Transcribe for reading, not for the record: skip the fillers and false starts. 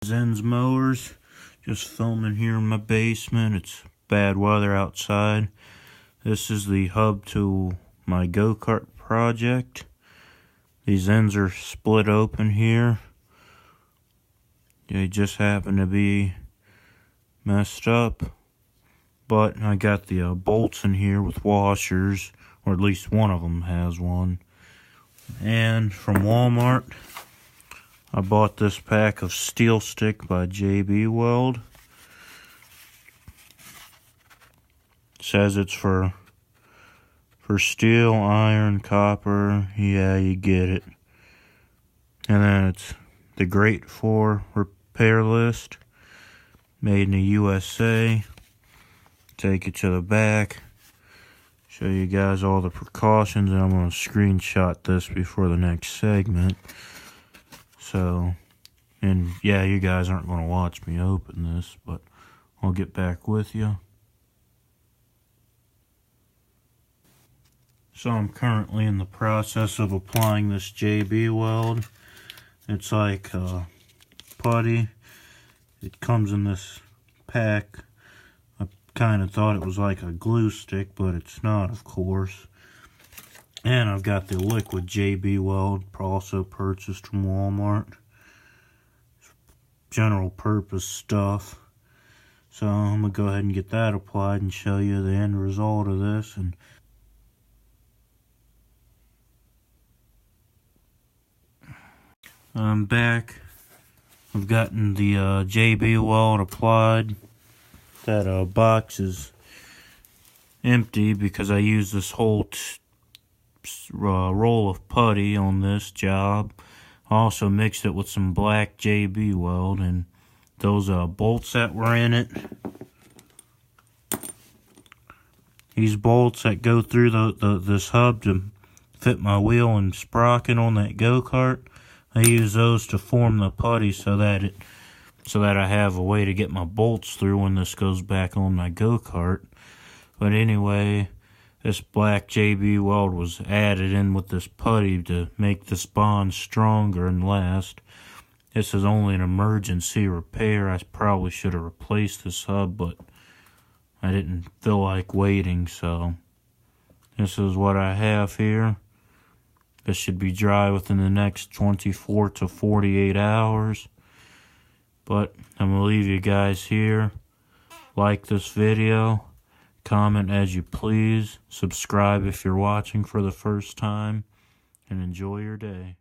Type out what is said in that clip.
Zen's mowers, just filming here in my basement. It's bad weather outside. This is the hub to my go-kart project. These ends are split open here. They just happen to be messed up, but I got the bolts in here with washers, or at least one of them has one. And from Walmart, I bought this pack of steel stick by Weld. It says it's for steel, iron, copper. Yeah, you get it. And then it's the Great 4 repair list, made in the USA. Take it to the back, show you guys all the precautions, and I'm going to screenshot this before the next segment. So, and yeah, you guys aren't going to watch me open this, but I'll get back with you. So I'm currently in the process of applying this JB Weld. It's like putty. It comes in this pack. I kind of thought it was like a glue stick, but it's not, of course. And I've got the liquid JB Weld, also purchased from Walmart. General purpose stuff. So I'm going to go ahead and get that applied and show you the end result of this. And I'm back. I've gotten the JB Weld applied. That box is empty because I used this whole roll of putty on this job. I also mixed it with some black JB Weld, and those bolts that were in it. These bolts that go through this hub to fit my wheel and sprocket on that go-kart, I use those to form the putty so that I have a way to get my bolts through when this goes back on my go-kart. But anyway, this black JB Weld was added in with this putty to make this bond stronger and last. This is only an emergency repair. I probably should have replaced this hub, but I didn't feel like waiting, so this is what I have here. This should be dry within the next 24 to 48 hours. But I'm going to leave you guys here. Like this video. Comment as you please. Subscribe if you're watching for the first time. And enjoy your day.